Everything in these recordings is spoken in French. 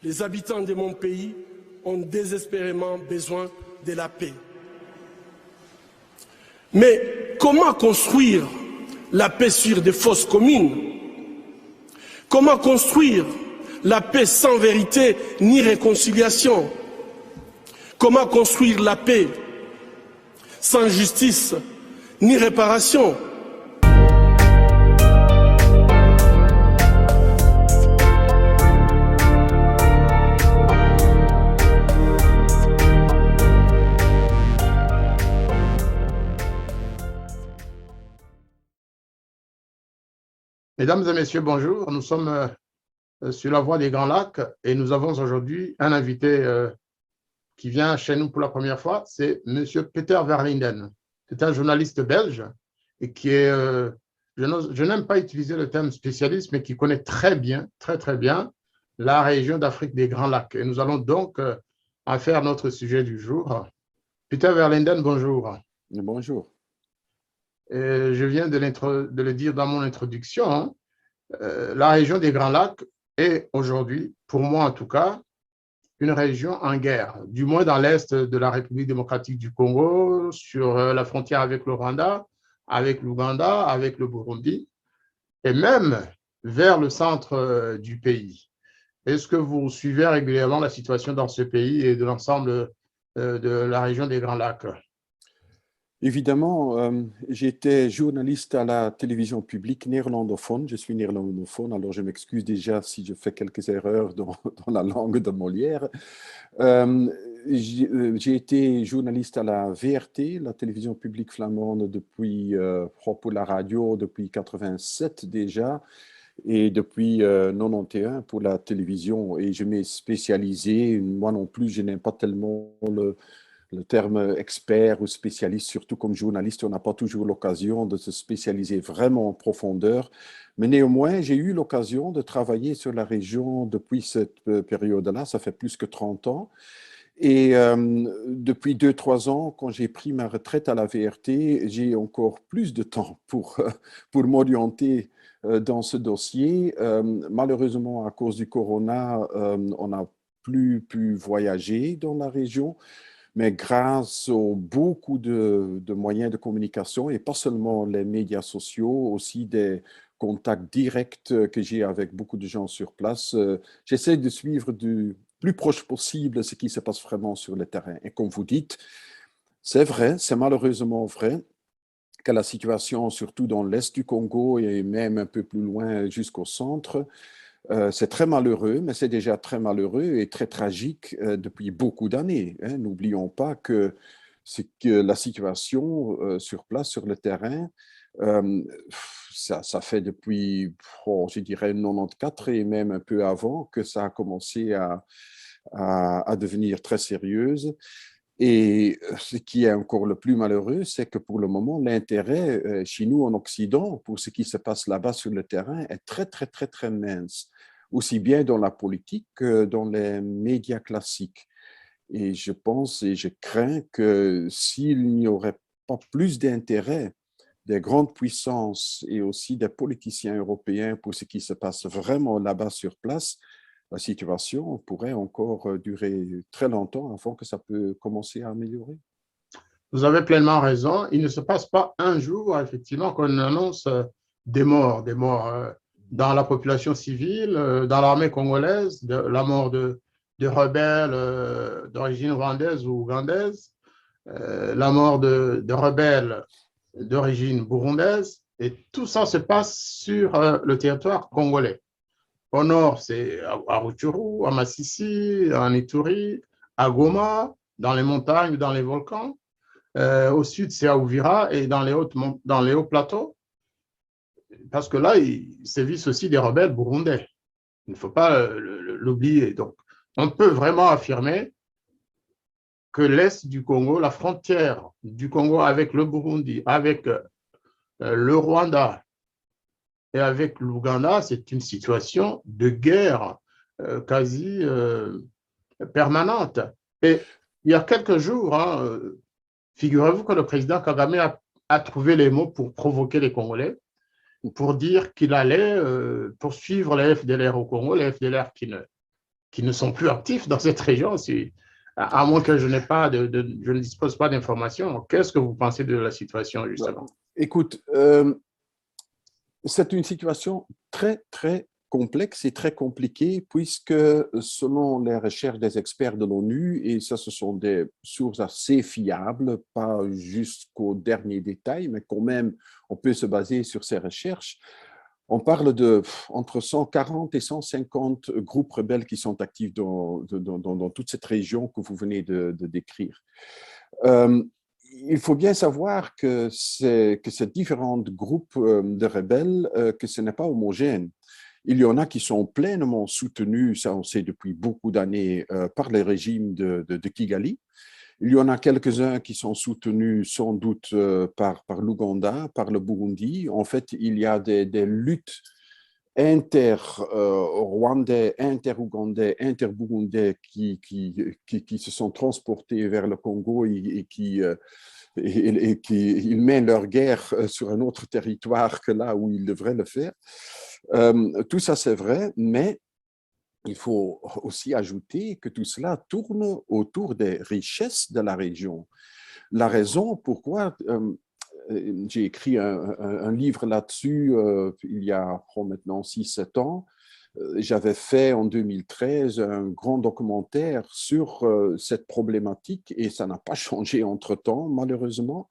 Les habitants de mon pays ont désespérément besoin de la paix. Mais comment construire la paix sur des fausses communes? Comment construire la paix sans vérité ni réconciliation? Comment construire la paix sans justice ni réparation? Mesdames et messieurs, bonjour. Nous sommes sur la voie des Grands Lacs et nous avons aujourd'hui un invité qui vient chez nous pour la première fois. C'est M. Peter Verlinden. C'est un journaliste belge et qui est, je n'aime pas utiliser le terme spécialiste, mais qui connaît très bien, très bien, la région d'Afrique des Grands Lacs. Et nous allons donc en faire notre sujet du jour. Peter Verlinden, bonjour. Bonjour. Je viens de le dire dans mon introduction, hein. La région des Grands Lacs est aujourd'hui, pour moi en tout cas, une région en guerre, du moins dans l'est de la République démocratique du Congo, sur la frontière avec le Rwanda, avec l'Ouganda, avec le Burundi, et même vers le centre du pays. Est-ce que vous suivez régulièrement la situation dans ce pays et de l'ensemble de la région des Grands Lacs? Évidemment, j'étais journaliste à la télévision publique néerlandophone. Je suis néerlandophone, alors je m'excuse déjà si je fais quelques erreurs dans la langue de Molière. J'ai été journaliste à la VRT, la télévision publique flamande, depuis, pour la radio, depuis 87 déjà, et depuis 91 pour la télévision. Et je m'ai spécialisé, moi non plus, je n'aime pas tellement le terme expert ou spécialiste, surtout comme journaliste, on n'a pas toujours l'occasion de se spécialiser vraiment en profondeur. Mais néanmoins, j'ai eu l'occasion de travailler sur la région depuis cette période-là, ça fait plus que 30 ans. Et depuis 2-3 ans, quand j'ai pris ma retraite à la VRT, j'ai encore plus de temps pour m'orienter dans ce dossier. Malheureusement, à cause du corona, on n'a plus pu voyager dans la région. Mais grâce aux beaucoup de moyens de communication, et pas seulement les médias sociaux, aussi des contacts directs que j'ai avec beaucoup de gens sur place, j'essaie de suivre du plus proche possible ce qui se passe vraiment sur le terrain. Et comme vous dites, c'est vrai, c'est malheureusement vrai que la situation, surtout dans l'est du Congo et même un peu plus loin jusqu'au centre, c'est très malheureux, mais c'est déjà très malheureux et très tragique depuis beaucoup d'années. Hein. N'oublions pas que la situation sur place, sur le terrain, ça fait depuis, je dirais, 94 et même un peu avant que ça a commencé à devenir très sérieuse. Et ce qui est encore le plus malheureux, c'est que pour le moment, l'intérêt chez nous en Occident pour ce qui se passe là-bas sur le terrain est très mince, aussi bien dans la politique que dans les médias classiques. Et je pense et je crains que s'il n'y aurait pas plus d'intérêt des grandes puissances et aussi des politiciens européens pour ce qui se passe vraiment là-bas sur place, la situation pourrait encore durer très longtemps avant que ça peut commencer à améliorer. Vous avez pleinement raison. Il ne se passe pas un jour, effectivement, qu'on annonce des morts dans la population civile, dans l'armée congolaise, la mort de rebelles d'origine rwandaise ou ougandaise, la mort de rebelles d'origine burundaise. Et tout ça se passe sur le territoire congolais. Au nord, c'est à Rutshuru, à Masisi, en Ituri, à Goma, dans les montagnes, dans les volcans. Au sud, c'est à Uvira et dans les hauts plateaux. Parce que là, il sévissent aussi des rebelles burundais. Il ne faut pas l'oublier. Donc, on peut vraiment affirmer que l'est du Congo, la frontière du Congo avec le Burundi, avec le Rwanda, et avec l'Ouganda, c'est une situation de guerre quasi permanente. Et il y a quelques jours, hein, figurez-vous que le président Kagame a trouvé les mots pour provoquer les Congolais, pour dire qu'il allait poursuivre les FDLR au Congo, les FDLR qui ne sont plus actifs dans cette région, à moins que je je ne dispose pas d'informations. Qu'est-ce que vous pensez de la situation, justement? Écoute, c'est une situation très, très complexe et très compliquée puisque selon les recherches des experts de l'ONU, et ça ce sont des sources assez fiables, pas jusqu'au dernier détail, mais quand même on peut se baser sur ces recherches, on parle de entre 140 et 150 groupes rebelles qui sont actifs dans toute cette région que vous venez de décrire. Il faut bien savoir que ces différents groupes de rebelles, que ce n'est pas homogène. Il y en a qui sont pleinement soutenus, ça on sait depuis beaucoup d'années, par les régimes de Kigali. Il y en a quelques-uns qui sont soutenus sans doute par l'Ouganda, par le Burundi. En fait, il y a des luttes inter-rwandais, inter-ougandais, inter-burundais qui se sont transportés vers le Congo et qui ils mènent leur guerre sur un autre territoire que là où ils devraient le faire. Tout ça, c'est vrai, mais il faut aussi ajouter que tout cela tourne autour des richesses de la région. La raison pourquoi j'ai écrit un livre là-dessus il y a maintenant 6-7 ans. J'avais fait en 2013 un grand documentaire sur cette problématique et ça n'a pas changé entre-temps, malheureusement.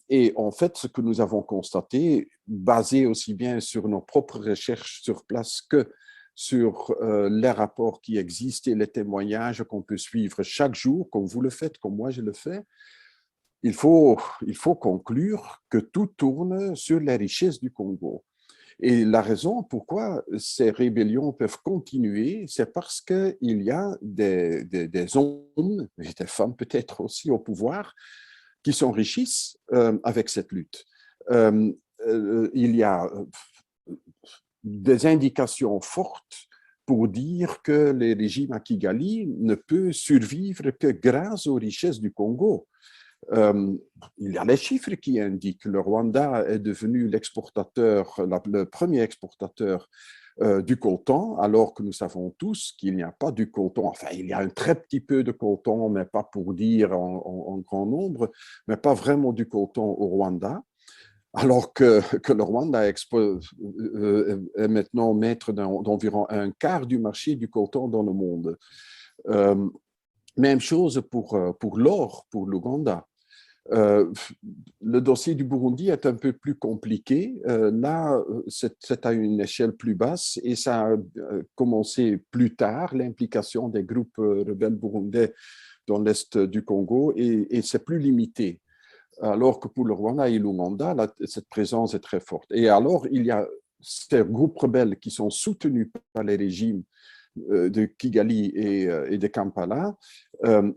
Et en fait, ce que nous avons constaté, basé aussi bien sur nos propres recherches sur place que sur les rapports qui existent et les témoignages qu'on peut suivre chaque jour, comme vous le faites, comme moi je le fais, il faut conclure que tout tourne sur les richesses du Congo. Et la raison pourquoi ces rébellions peuvent continuer, c'est parce qu'il y a des hommes, et des femmes peut-être aussi au pouvoir, qui s'enrichissent avec cette lutte. Il y a des indications fortes pour dire que le régime à Kigali ne peut survivre que grâce aux richesses du Congo. Il y a les chiffres qui indiquent que le Rwanda est devenu le premier exportateur du coton, alors que nous savons tous qu'il n'y a pas du coton. Enfin, il y a un très petit peu de coton, mais pas pour dire en grand nombre, mais pas vraiment du coton au Rwanda. Alors que le Rwanda est maintenant maître d'environ un quart du marché du coton dans le monde. Même chose pour l'or, pour l'Ouganda. Le dossier du Burundi est un peu plus compliqué. Là, c'est à une échelle plus basse et ça a commencé plus tard, l'implication des groupes rebelles burundais dans l'est du Congo, et c'est plus limité. Alors que pour le Rwanda et l'Ouganda, cette présence est très forte. Et alors, il y a ces groupes rebelles qui sont soutenus par les régimes de Kigali et de Kampala.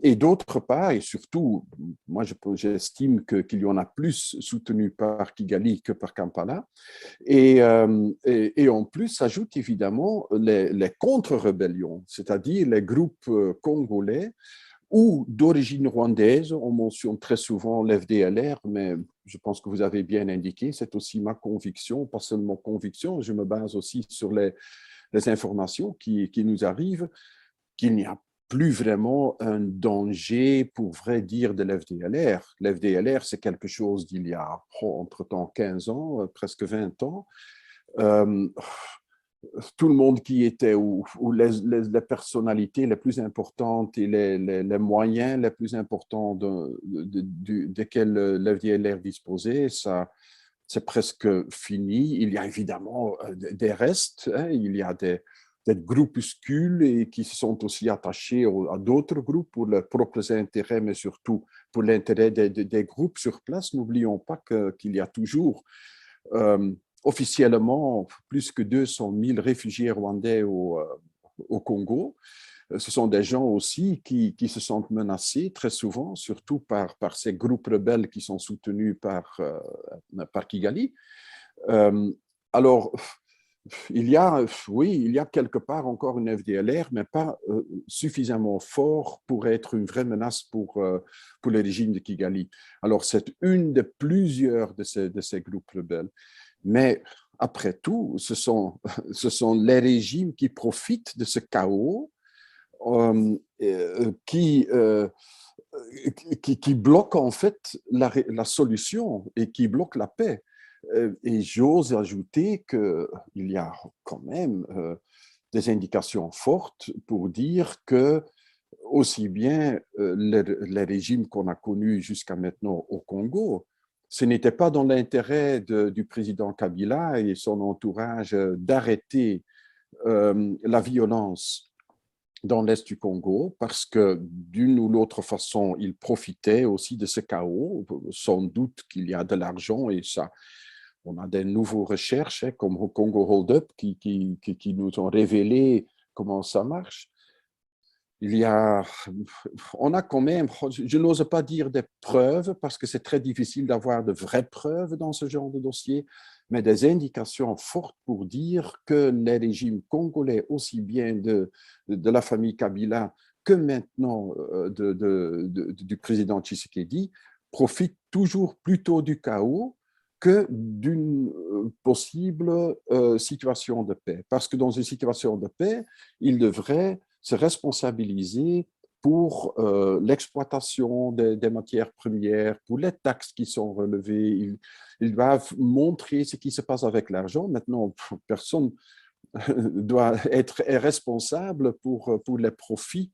Et d'autre part, et surtout, moi j'estime qu'il y en a plus soutenu par Kigali que par Kampala. Et en plus s'ajoutent évidemment les contre-rébellions, c'est-à-dire les groupes congolais ou d'origine rwandaise. On mentionne très souvent l'FDLR, mais je pense que vous avez bien indiqué, c'est aussi ma conviction, pas seulement conviction, je me base aussi sur les informations qui nous arrivent, qu'il n'y a plus vraiment un danger, pour vrai dire, de l'FDLR. L'FDLR, c'est quelque chose d'il y a entre-temps 15 ans, presque 20 ans. Tout le monde qui était, ou les personnalités les plus importantes et les moyens les plus importants desquels l'FDLR disposait, ça, c'est presque fini. Il y a évidemment des restes, hein. Il y a des groupuscules et qui se sont aussi attachés à d'autres groupes pour leurs propres intérêts, mais surtout pour l'intérêt des groupes sur place. N'oublions pas qu'il y a toujours officiellement plus que 200 000 réfugiés rwandais au Congo. Ce sont des gens aussi qui se sentent menacés très souvent, surtout par ces groupes rebelles qui sont soutenus par Kigali. Alors, il y a quelque part encore une FDLR, mais pas suffisamment fort pour être une vraie menace pour le régime de Kigali. Alors, c'est une de plusieurs de ces groupes rebelles. Mais après tout, ce sont les régimes qui profitent de ce chaos, qui bloquent en fait la solution et qui bloquent la paix. Et j'ose ajouter qu'il y a quand même des indications fortes pour dire que aussi bien les régimes qu'on a connus jusqu'à maintenant au Congo, ce n'était pas dans l'intérêt du président Kabila et son entourage d'arrêter la violence dans l'Est du Congo, parce que d'une ou l'autre façon, ils profitaient aussi de ce chaos. Sans doute qu'il y a de l'argent et ça, on a des nouvelles recherches comme au Congo Hold Up qui nous ont révélé comment ça marche. On a quand même, je n'ose pas dire des preuves parce que c'est très difficile d'avoir de vraies preuves dans ce genre de dossier, mais des indications fortes pour dire que les régimes congolais, aussi bien de la famille Kabila que maintenant du président Tshisekedi, profitent toujours plutôt du chaos que d'une possible situation de paix. Parce que dans une situation de paix, il devrait se responsabiliser pour l'exploitation des matières premières, pour les taxes qui sont relevées. Ils doivent montrer ce qui se passe avec l'argent. Maintenant, personne doit être responsable pour les profits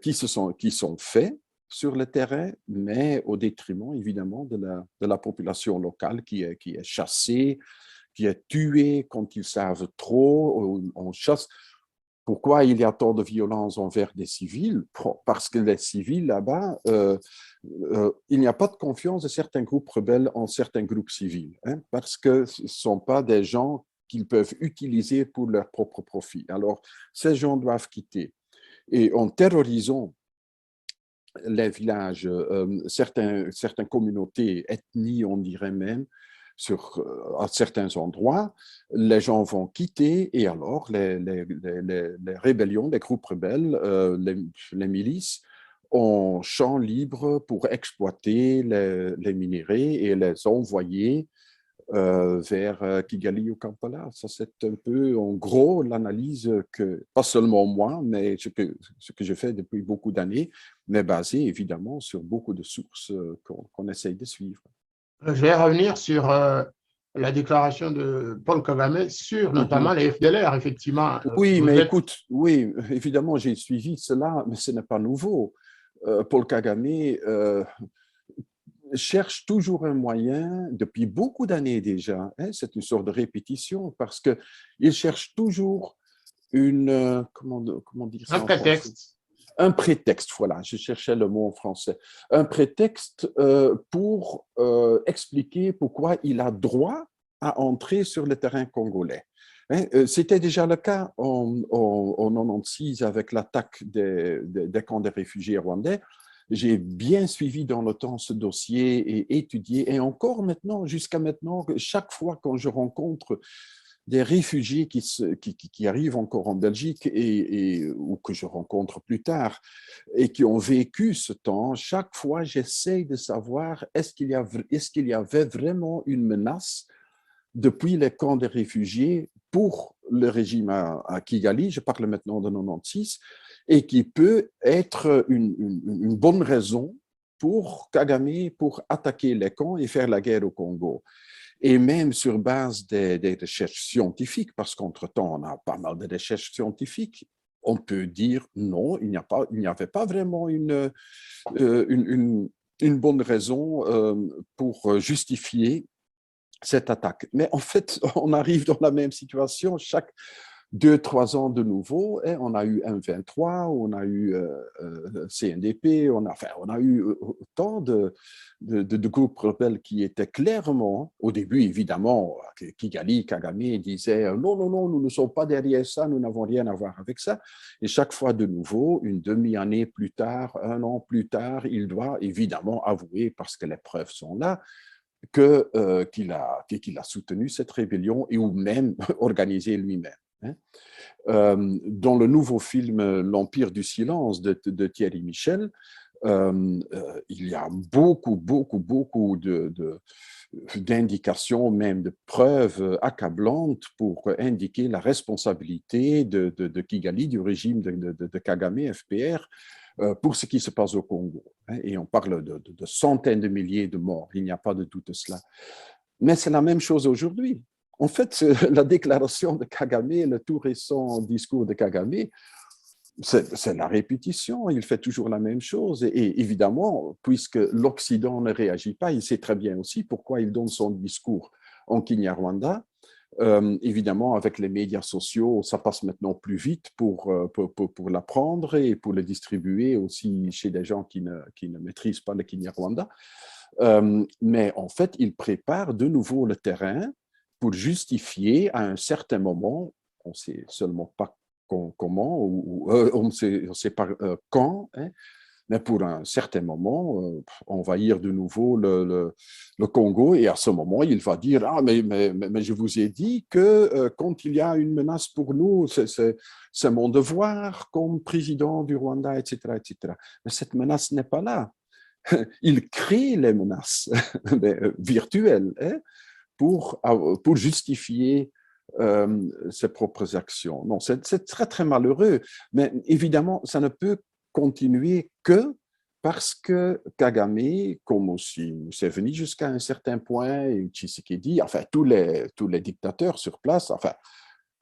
qui sont faits sur le terrain, mais au détriment, évidemment, de la population locale qui est chassée, qui est tuée quand ils savent trop. On chasse. Pourquoi il y a tant de violence envers des civils? Parce que les civils, là-bas, il n'y a pas de confiance de certains groupes rebelles en certains groupes civils, hein, parce que ce ne sont pas des gens qu'ils peuvent utiliser pour leur propre profit. Alors, ces gens doivent quitter. Et en terrorisant les villages, certaines communautés, ethnies, on dirait même, à certains endroits, les gens vont quitter et alors les rébellions, les groupes rebelles, les milices, ont champ libre pour exploiter les minéraux et les envoyer vers Kigali ou Kampala. Ça, c'est un peu, en gros, l'analyse que, pas seulement moi, mais ce que je fais depuis beaucoup d'années, mais basée évidemment sur beaucoup de sources qu'on essaye de suivre. Je vais revenir sur la déclaration de Paul Kagame sur notamment les FDLR, effectivement. Oui, mais écoute, oui, évidemment, j'ai suivi cela, mais ce n'est pas nouveau. Paul Kagame cherche toujours un moyen, depuis beaucoup d'années déjà, hein, c'est une sorte de répétition, parce qu'il cherche toujours comment dire ça un prétexte. Un prétexte, voilà, je cherchais le mot en français. Un prétexte pour expliquer pourquoi il a droit à entrer sur le terrain congolais. Hein, c'était déjà le cas en 96 avec l'attaque des camps de réfugiés rwandais. J'ai bien suivi dans le temps ce dossier et étudié. Et encore maintenant, jusqu'à maintenant, chaque fois quand je rencontre des réfugiés qui arrivent encore en Belgique ou que je rencontre plus tard et qui ont vécu ce temps, chaque fois, j'essaye de savoir est-ce qu'il y avait vraiment une menace depuis les camps des réfugiés pour le régime à Kigali, je parle maintenant de 96, et qui peut être une bonne raison pour Kagame pour attaquer les camps et faire la guerre au Congo. Et même sur base des recherches scientifiques, parce qu'entre-temps, on a pas mal de recherches scientifiques, on peut dire non, il n'y avait pas vraiment une bonne raison pour justifier cette attaque. Mais en fait, on arrive dans la même situation chaque 2-3 ans de nouveau, et on a eu M23, on a eu CNDP, on a eu autant de groupes rebelles qui étaient clairement, au début évidemment, Kigali, Kagame disait non, non, non, nous ne sommes pas derrière ça, nous n'avons rien à voir avec ça. Et chaque fois de nouveau, une demi-année plus tard, 1 an plus tard, il doit évidemment avouer, parce que les preuves sont là, qu'il a soutenu cette rébellion et ou même organisé lui-même. Hein. Dans le nouveau film L'Empire du silence de Thierry Michel, Il y a beaucoup d'indications, même de preuves accablantes pour indiquer la responsabilité de Kigali, du régime de Kagame, FPR, pour ce qui se passe au Congo. Et on parle de centaines de milliers de morts, il n'y a pas de doute de cela. Mais c'est la même chose aujourd'hui. En fait, la déclaration de Kagame, le tout récent discours de Kagame, c'est la répétition, il fait toujours la même chose. Et évidemment, puisque l'Occident ne réagit pas, il sait très bien aussi pourquoi il donne son discours en Kinyarwanda. Évidemment, avec les médias sociaux, ça passe maintenant plus vite pour l'apprendre et pour le distribuer aussi chez des gens qui ne maîtrisent pas le Kinyarwanda. Mais en fait, il prépare de nouveau le terrain pour justifier à un certain moment, on ne sait seulement pas comment, on ne sait pas quand, hein, mais pour un certain moment, envahir de nouveau le Congo, et à ce moment, il va dire « Ah, mais je vous ai dit que quand il y a une menace pour nous, c'est mon devoir comme président du Rwanda, etc. etc. » Mais cette menace n'est pas là. Il crée les menaces virtuelles, hein, pour justifier ses propres actions. Non, c'est très, très malheureux. Mais évidemment, ça ne peut continuer que parce que Kagame, comme aussi Museveni jusqu'à un certain point, et Tshisekedi, enfin tous les dictateurs sur place, enfin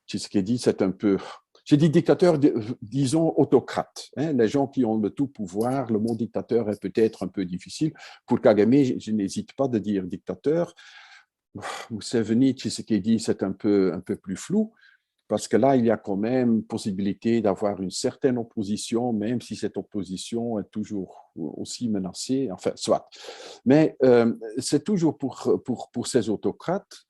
Tshisekedi, c'est un peu... J'ai dit dictateur, disons autocrate, hein, les gens qui ont le tout pouvoir. Le mot dictateur est peut-être un peu difficile. Pour Kagame, je n'hésite pas de dire dictateur. Museveni, Tshisekedi, c'est un peu plus flou, parce que là, il y a quand même possibilité d'avoir une certaine opposition, même si cette opposition est toujours aussi menacée, enfin, soit. Mais c'est toujours pour ces autocrates,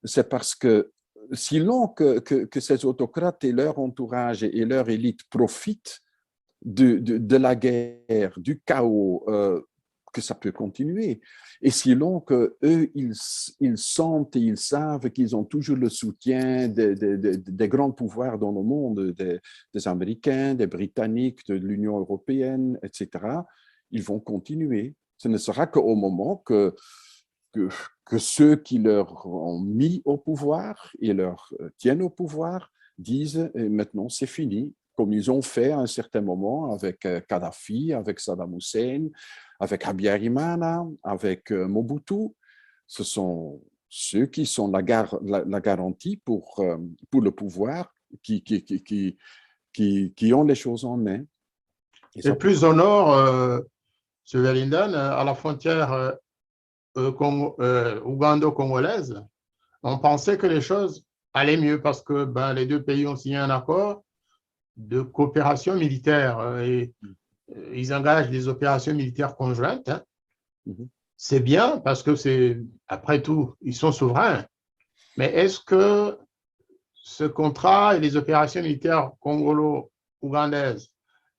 c'est parce que si long que ces autocrates et leur entourage et leur élite profitent de la guerre, du chaos, que ça peut continuer. Et si long qu'eux, ils sentent et ils savent qu'ils ont toujours le soutien des grands pouvoirs dans le monde, des Américains, des Britanniques, de l'Union européenne, etc., ils vont continuer. Ce ne sera qu'au moment que ceux qui leur ont mis au pouvoir et leur tiennent au pouvoir disent « maintenant c'est fini », comme ils ont fait à un certain moment avec Kadhafi, avec Saddam Hussein, avec Habyarimana, avec Mobutu. Ce sont ceux qui sont la garantie pour le pouvoir, qui ont les choses en main. Et plus au nord, M. Velindan, à la frontière ougando-congolaise, on pensait que les choses allaient mieux parce que les deux pays ont signé un accord de coopération militaire et ils engagent des opérations militaires conjointes. Hein. C'est bien parce que après tout, ils sont souverains. Mais est-ce que ce contrat et les opérations militaires congolo-ougandaises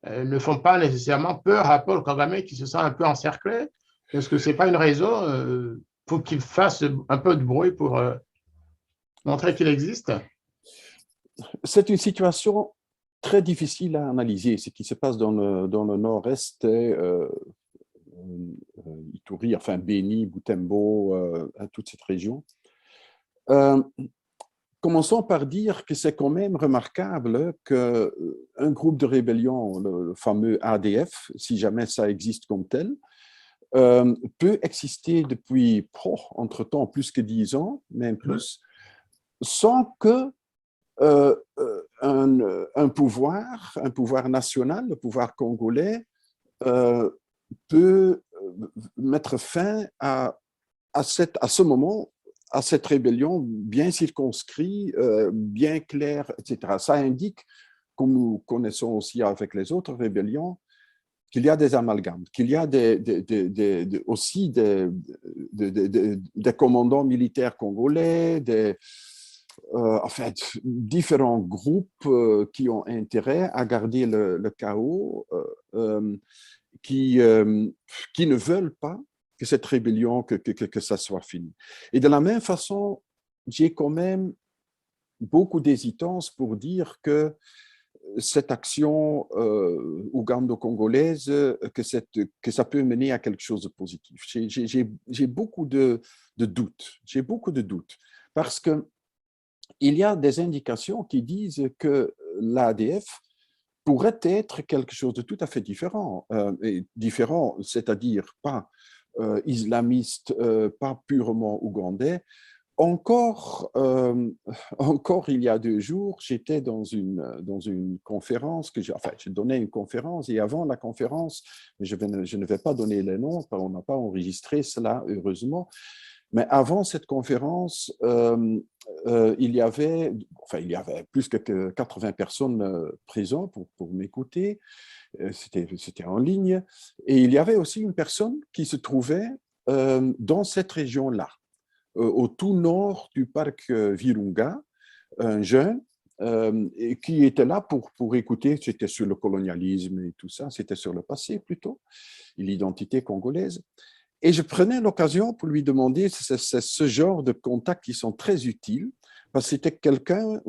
ne font pas nécessairement peur à Paul Kagame qui se sent un peu encerclé? Est-ce que ce n'est pas une raison pour qu'il fasse un peu de bruit pour montrer qu'il existe? C'est une situation très difficile à analyser. Ce qui se passe dans le nord-est, Ituri, enfin Beni, Butembo, toute cette région. Commençons par dire que c'est quand même remarquable qu'un groupe de rébellion, le fameux ADF, si jamais ça existe comme tel, peut exister depuis, entre-temps, plus que 10 ans, même plus, sans que un pouvoir national, le pouvoir congolais, peut mettre fin à ce moment, à cette rébellion bien circonscrite, bien claire, etc. Ça indique, comme nous connaissons aussi avec les autres rébellions, qu'il y a des amalgames, qu'il y a aussi des commandants militaires congolais, en fait, différents groupes qui ont intérêt à garder le chaos, qui ne veulent pas que cette rébellion, que ça soit fini. Et de la même façon, j'ai quand même beaucoup d'hésitance pour dire que cette action ougando-congolaise, que ça peut mener à quelque chose de positif. J'ai beaucoup de doutes. J'ai beaucoup de doutes parce que il y a des indications qui disent que l'ADF pourrait être quelque chose de tout à fait différent. Différent, c'est-à-dire pas islamiste, pas purement ougandais. Encore il y a 2 jours, j'étais dans une conférence, je donnais une conférence, et avant la conférence, je ne vais pas donner les noms, on n'a pas enregistré cela, heureusement, mais avant cette conférence, il y avait plus que 80 personnes présentes pour m'écouter, c'était en ligne, et il y avait aussi une personne qui se trouvait dans cette région-là, au tout nord du parc Virunga, un jeune qui était là pour écouter, c'était sur le colonialisme et tout ça, c'était sur le passé plutôt, l'identité congolaise. Et je prenais l'occasion pour lui demander, c'est ce genre de contacts qui sont très utiles, parce que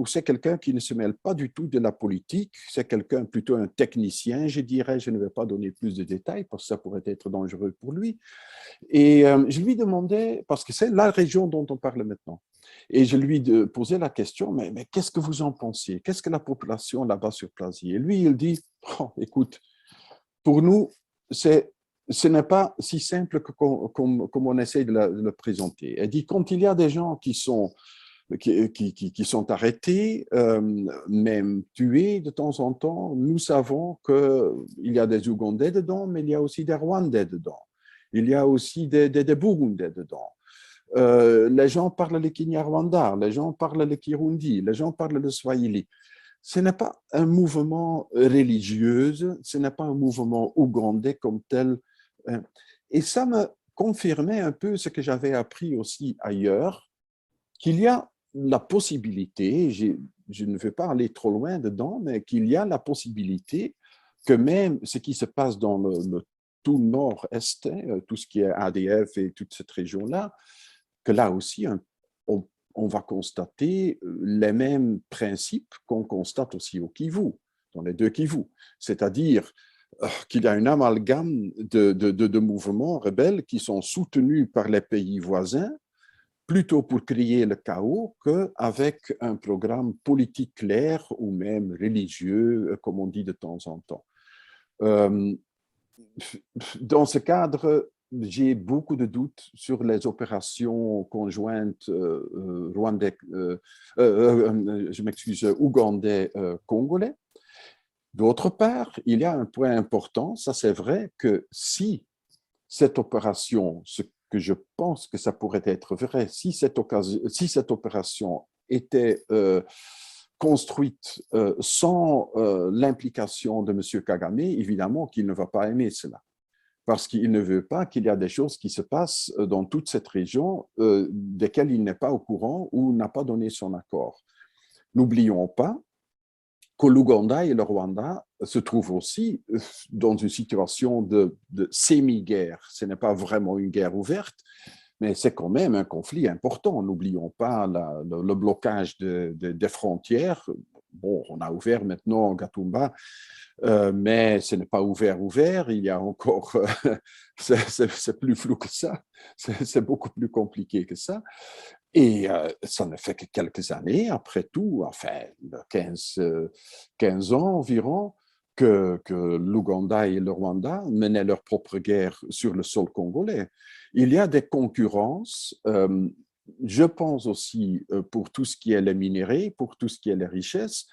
c'est quelqu'un qui ne se mêle pas du tout de la politique, c'est quelqu'un plutôt un technicien, je dirais, je ne vais pas donner plus de détails, parce que ça pourrait être dangereux pour lui. Et je lui demandais, parce que c'est la région dont on parle maintenant, et je lui posais la question, mais qu'est-ce que vous en pensez? Qu'est-ce que la population là-bas sur place dit? Et lui, il dit, oh, écoute, pour nous, ce n'est pas si simple comme on essaie de le présenter. Elle dit, quand il y a des gens qui sont arrêtés, même tués de temps en temps, nous savons qu'il y a des Ougandais dedans, mais il y a aussi des Rwandais dedans. Il y a aussi des Burundais dedans. Les gens parlent le Kinyarwanda, les gens parlent le Kirundi, les gens parlent le Swahili. Ce n'est pas un mouvement religieux, ce n'est pas un mouvement ougandais comme tel. Et ça me confirmait un peu ce que j'avais appris aussi ailleurs, qu'il y a la possibilité, je ne veux pas aller trop loin dedans, mais qu'il y a la possibilité que même ce qui se passe dans le tout nord-est, tout ce qui est ADF et toute cette région-là, que là aussi, on va constater les mêmes principes qu'on constate aussi au Kivu, dans les 2 Kivu. C'est-à-dire qu'il y a un amalgame de mouvements rebelles qui sont soutenus par les pays voisins, plutôt pour créer le chaos qu'avec un programme politique clair ou même religieux, comme on dit de temps en temps. Dans ce cadre, j'ai beaucoup de doutes sur les opérations conjointes ougandais-congolais. D'autre part, il y a un point important, ça c'est vrai, que si cette opération, ce que je pense que ça pourrait être vrai, si cette opération était construite sans l'implication de M. Kagame, évidemment qu'il ne va pas aimer cela. Parce qu'il ne veut pas qu'il y ait des choses qui se passent dans toute cette région desquelles il n'est pas au courant ou n'a pas donné son accord. N'oublions pas que l'Ouganda et le Rwanda se trouvent aussi dans une situation de semi-guerre. Ce n'est pas vraiment une guerre ouverte, mais c'est quand même un conflit important. N'oublions pas le blocage des frontières. Bon, on a ouvert maintenant Gatumba, mais ce n'est pas ouvert. Il y a encore, c'est plus flou que ça, c'est beaucoup plus compliqué que ça. Et ça ne fait que quelques années, après tout, enfin 15 ans environ, que l'Ouganda et le Rwanda menaient leur propre guerre sur le sol congolais. Il y a des concurrences, je pense aussi pour tout ce qui est les minéraux, pour tout ce qui est les richesses,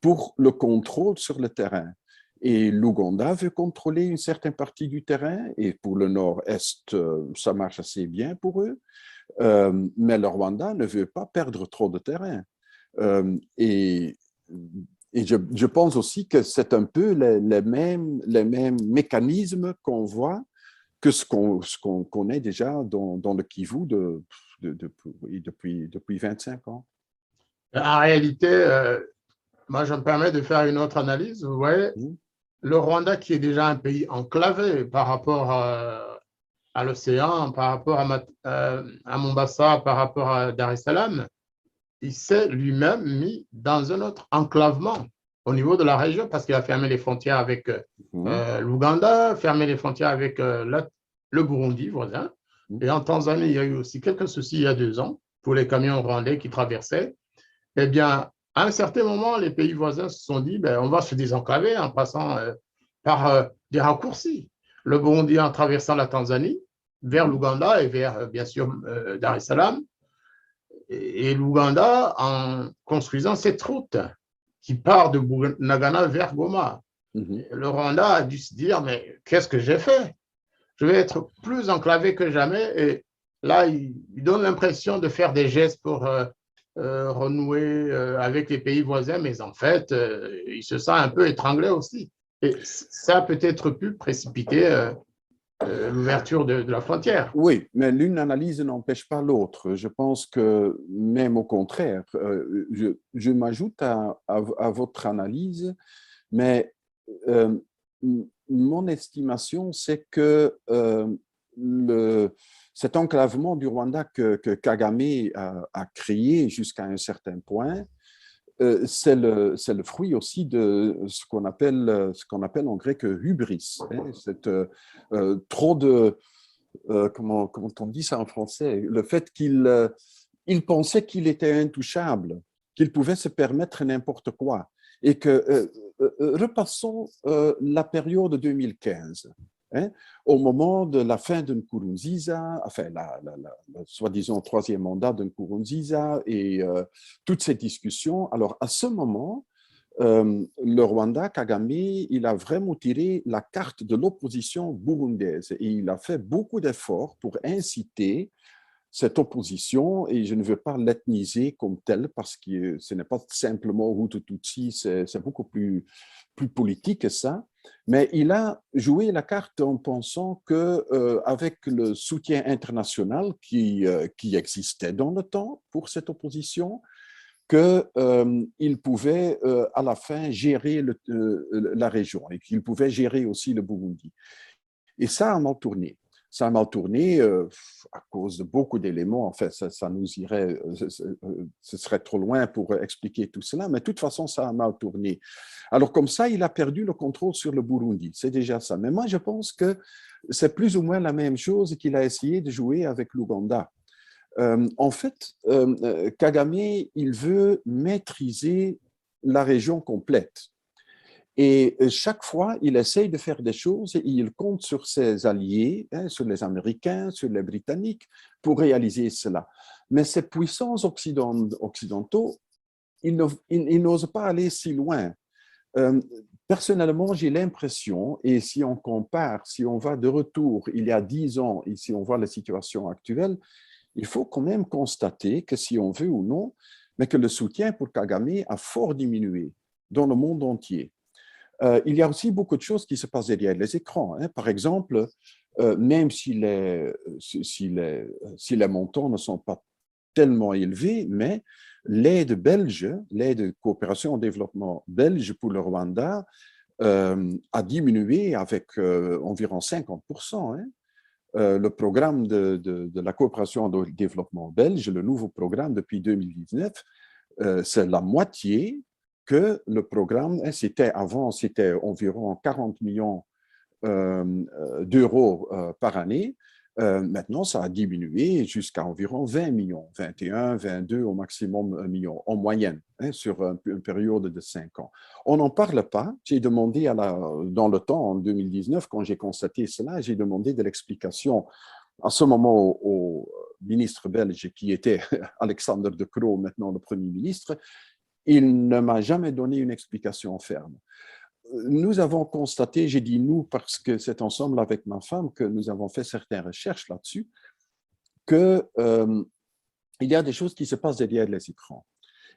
pour le contrôle sur le terrain. Et l'Ouganda veut contrôler une certaine partie du terrain, et pour le nord-est, ça marche assez bien pour eux. Mais le Rwanda ne veut pas perdre trop de terrain. Et je pense aussi que c'est un peu les mêmes mécanismes qu'on voit que ce qu'on connaît déjà dans le Kivu depuis 25 ans. En réalité, moi, je me permets de faire une autre analyse. Vous voyez, le Rwanda, qui est déjà un pays enclavé par rapport à l'océan, par rapport à Mombasa, par rapport à Dar es Salaam, il s'est lui-même mis dans un autre enclavement. au niveau de la région parce qu'il a fermé les frontières avec Mhm. l'Ouganda, fermé les frontières avec le Burundi voisin. Mhm. Et en Tanzanie, il y a eu aussi quelques soucis il y a 2 ans pour les camions rwandais qui traversaient. Eh bien, à un certain moment, les pays voisins se sont dit, ben, on va se désenclaver en passant par des raccourcis. Le Burundi en traversant la Tanzanie, vers Mhm. l'Ouganda et vers, bien sûr, Dar es Salaam, et l'Ouganda en construisant cette route qui part de Bunagana vers Goma. Mhm. Le Rwanda a dû se dire, mais qu'est-ce que j'ai fait? Je vais être plus enclavé que jamais. Et là, il donne l'impression de faire des gestes pour renouer avec les pays voisins, mais en fait, il se sent un peu étranglé aussi. Et ça a peut-être pu précipiter l'ouverture de la frontière. Oui, mais l'une analyse n'empêche pas l'autre. Je pense que même au contraire, je m'ajoute à votre analyse, mais euh, mon estimation, c'est que cet enclavement du Rwanda que Kagame a créé jusqu'à un certain point, c'est le fruit aussi de ce qu'on appelle en grec hubris. Hein, trop de, comment on dit ça en français, le fait qu'il pensait qu'il était intouchable, qu'il pouvait se permettre n'importe quoi. Et que, repassons la période 2015. Hein, au moment de la fin de Nkurunziza, enfin, soi-disant troisième mandat de Nkurunziza et toutes ces discussions. Alors, à ce moment, le Rwanda, Kagame, il a vraiment tiré la carte de l'opposition burundaise et il a fait beaucoup d'efforts pour inciter cette opposition, et je ne veux pas l'ethniser comme telle parce que ce n'est pas simplement Hutu-Tutsi, c'est beaucoup plus politique que ça, mais il a joué la carte en pensant que avec le soutien international qui existait dans le temps pour cette opposition, qu'il pouvait à la fin gérer la région et qu'il pouvait gérer aussi le Burundi. Et ça a mal tourné. Ça a mal tourné à cause de beaucoup d'éléments. En fait, ça nous irait, ce serait trop loin pour expliquer tout cela, mais de toute façon, ça a mal tourné. Alors, comme ça, il a perdu le contrôle sur le Burundi. C'est déjà ça. Mais moi, je pense que c'est plus ou moins la même chose qu'il a essayé de jouer avec l'Ouganda. En fait, Kagame, il veut maîtriser la région complète. Et chaque fois, il essaye de faire des choses et il compte sur ses alliés, hein, sur les Américains, sur les Britanniques, pour réaliser cela. Mais ces puissants occidentaux, ils n'osent pas aller si loin. Personnellement, j'ai l'impression, et si on compare, si on va de retour il y a 10 ans et si on voit la situation actuelle, il faut quand même constater que si on veut ou non, mais que le soutien pour Kagame a fort diminué dans le monde entier. Il y a aussi beaucoup de choses qui se passent derrière les écrans. Hein. Par exemple, même si les montants ne sont pas tellement élevés, mais l'aide belge, l'aide de coopération au développement belge pour le Rwanda a diminué avec environ 50%. Hein. Le programme de la coopération au développement belge, le nouveau programme depuis 2019, c'est la moitié que le programme, avant, c'était environ 40 millions d'euros par année. Maintenant, ça a diminué jusqu'à environ 20 millions, 21, 22 au maximum millions en moyenne, hein, sur une période de 5 ans. On n'en parle pas. J'ai demandé dans le temps, en 2019, quand j'ai constaté cela, j'ai demandé de l'explication à ce moment au ministre belge qui était Alexander De Croo, maintenant le Premier ministre. Il ne m'a jamais donné une explication ferme. Nous avons constaté, j'ai dit nous parce que c'est ensemble avec ma femme que nous avons fait certaines recherches là-dessus, qu'il y a des choses qui se passent derrière les écrans.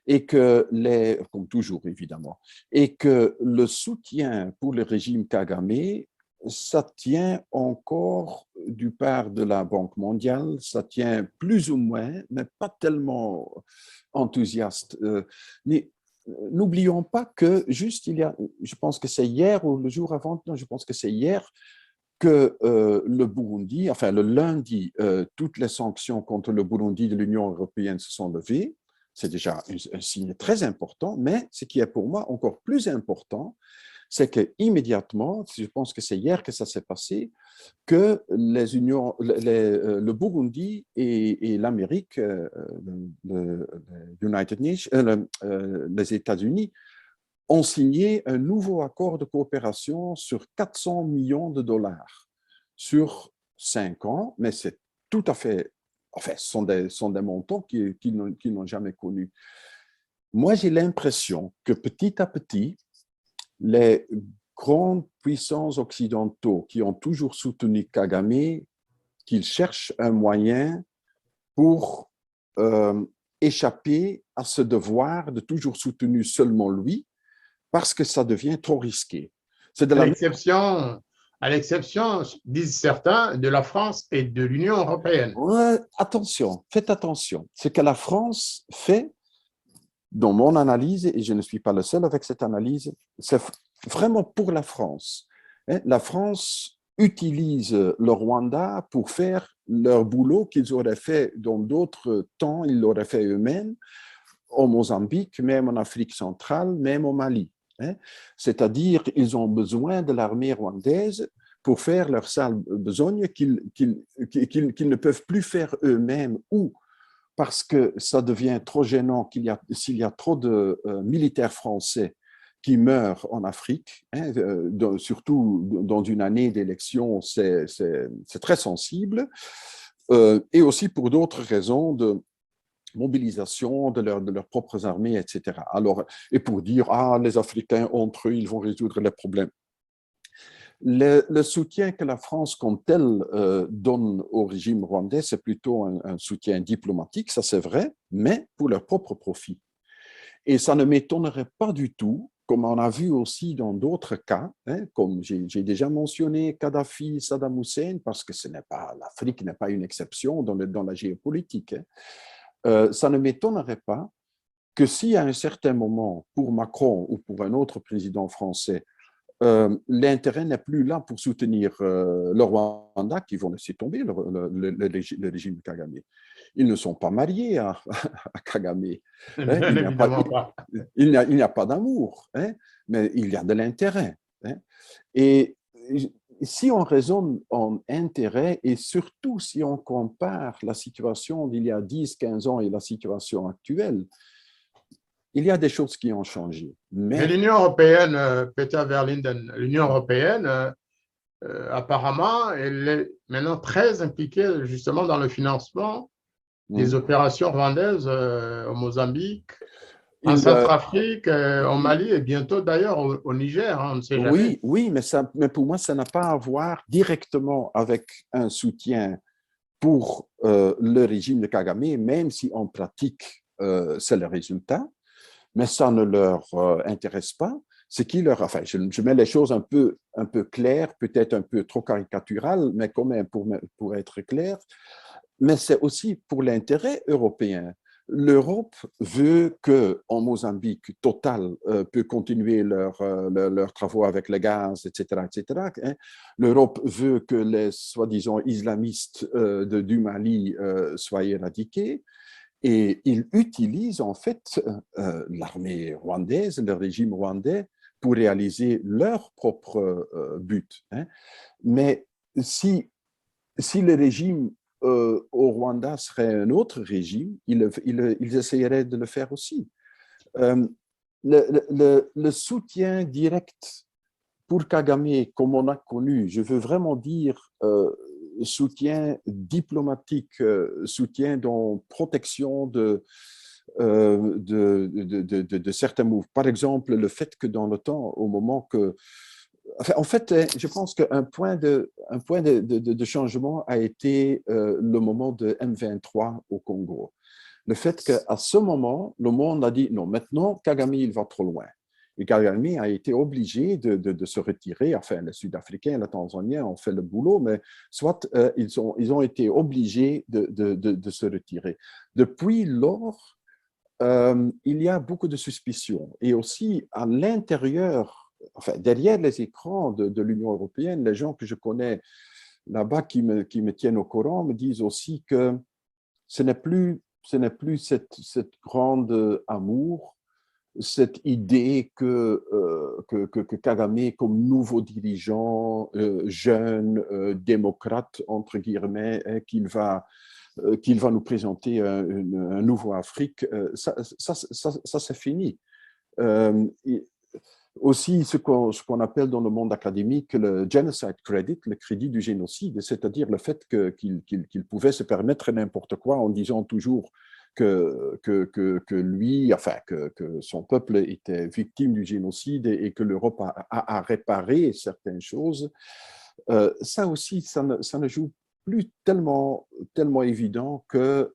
Et que comme toujours évidemment, et que le soutien pour le régime Kagame, ça tient encore du part de la Banque mondiale, ça tient plus ou moins, mais pas tellement enthousiaste. Mais n'oublions pas que juste je pense que c'est hier ou le jour avant, non, je pense que c'est hier, que le Burundi, enfin le lundi, toutes les sanctions contre le Burundi de l'Union européenne se sont levées. c'est déjà un signe très important, mais ce qui est pour moi encore plus important, c'est qu'immédiatement, je pense que c'est hier que ça s'est passé, que le Burundi et l'Amérique, le United Nations, les États-Unis, ont signé un nouveau accord de coopération sur 400 millions de dollars sur 5 ans, mais c'est tout à fait, enfin, ce sont des montants qu'ils n'ont jamais connus. Moi, j'ai l'impression que petit à petit, les grandes puissances occidentaux qui ont toujours soutenu Kagame, qu'ils cherchent un moyen pour échapper à ce devoir de toujours soutenir seulement lui, parce que ça devient trop risqué. C'est de À l'exception, disent certains, de la France et de l'Union européenne. Attention, faites attention. Ce que la France fait, dans mon analyse, et je ne suis pas le seul avec cette analyse, c'est vraiment pour la France. La France utilise le Rwanda pour faire leur boulot qu'ils auraient fait dans d'autres temps, ils l'auraient fait eux-mêmes, au Mozambique, même en Afrique centrale, même au Mali. C'est-à-dire qu'ils ont besoin de l'armée rwandaise pour faire leur sale besogne qu'ils ne peuvent plus faire eux-mêmes, ou parce que ça devient trop gênant s'il y a trop de militaires français qui meurent en Afrique, surtout dans une année d'élection, c'est très sensible, et aussi pour d'autres raisons de mobilisation de leurs propres armées, etc. Alors, et pour dire, les Africains, entre eux, ils vont résoudre les problèmes. Le soutien que la France, comme telle, donne au régime rwandais, c'est plutôt un soutien diplomatique, ça c'est vrai, mais pour leur propre profit. Et ça ne m'étonnerait pas du tout, comme on a vu aussi dans d'autres cas, comme j'ai déjà mentionné Kadhafi, Saddam Hussein, parce que l'Afrique n'est pas une exception dans la géopolitique. Ça ne m'étonnerait pas que si à un certain moment, pour Macron ou pour un autre président français, l'intérêt n'est plus là pour soutenir le Rwanda, qui vont laisser tomber le régime de Kagame. Ils ne sont pas mariés à Kagame. Il n'y a pas d'amour, mais il y a de l'intérêt. Et si on raisonne en intérêt, et surtout si on compare la situation d'il y a 10-15 ans et la situation actuelle, il y a des choses qui ont changé. Mais l'Union européenne, Peter Verlinden, l'Union européenne, apparemment, elle est maintenant très impliquée justement dans le financement des opérations rwandaises au Mozambique, en Centrafrique, au Mali et bientôt d'ailleurs au Niger, on ne sait jamais. Oui, mais pour moi, ça n'a pas à voir directement avec un soutien pour le régime de Kagame, même si en pratique, c'est le résultat, mais ça ne leur intéresse pas. Enfin, je mets les choses un peu claires, peut-être un peu trop caricaturales, mais quand même pour être clair, mais c'est aussi pour l'intérêt européen. L'Europe veut qu'en Mozambique, Total peut continuer leurs travaux avec le gaz, etc. etc. L'Europe veut que les soi-disant islamistes du Mali soient éradiqués. Et ils utilisent en fait l'armée rwandaise, le régime rwandais, pour réaliser leur propre but. Mais si le régime au Rwanda serait un autre régime, ils essaieraient de le faire aussi. Le soutien direct pour Kagame, comme on a connu, je veux vraiment dire soutien diplomatique, soutien dans protection de certains mouvements. Par exemple, le fait que dans le temps, au moment que enfin, en fait, je pense qu'un point de changement a été le moment de M23 au Congo. Le fait qu'à ce moment, le monde a dit non, maintenant, Kagame, il va trop loin. Et Kagame a été obligé de se retirer. Enfin, les Sud-Africains et les Tanzaniens ont fait le boulot, mais soit ils ont été obligés de se retirer. Depuis lors, il y a beaucoup de suspicions. Et aussi, à l'intérieur, enfin, derrière les écrans de l'Union européenne, les gens que je connais là-bas qui me tiennent au courant me disent aussi que ce n'est plus ce n'est plus cette grande amour, cette idée que Kagame, comme nouveau dirigeant, jeune, démocrate, entre guillemets, hein, qu'il va nous présenter un nouveau Afrique, ça c'est fini. Aussi, ce qu'on appelle dans le monde académique le genocide credit, le crédit du génocide, c'est-à-dire le fait qu'il pouvait se permettre n'importe quoi en disant toujours que lui, enfin, que son peuple était victime du génocide et que l'Europe a réparé certaines choses. Ça aussi, ça ne joue plus tellement évident qu'il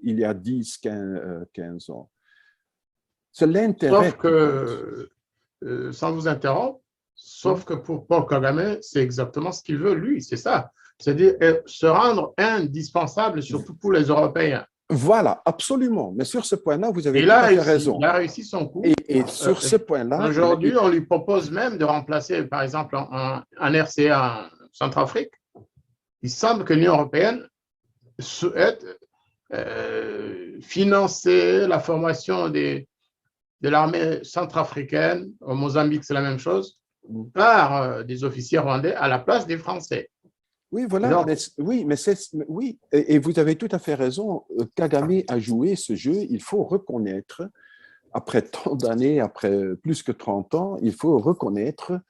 y a 10, 15 ans. C'est l'intérêt. Sauf que, sans vous interrompre, sauf que pour Paul Kagame, c'est exactement ce qu'il veut, lui, c'est ça. C'est-à-dire se rendre indispensable, surtout pour les Européens. Voilà, absolument. Mais sur ce point-là, vous avez Et tout là, à fait raison. il a réussi son coup. Et sur ce point-là… Aujourd'hui, on lui propose même de remplacer, par exemple, en RCA, en Centrafrique. Il semble que l'Union européenne souhaite financer la formation de l'armée centrafricaine. Au Mozambique, c'est la même chose, par des officiers rwandais à la place des Français. Oui, voilà. Donc, Oui, et vous avez tout à fait raison. Kagame a joué ce jeu. Il faut reconnaître, après tant d'années, après plus que 30 ans, il faut reconnaître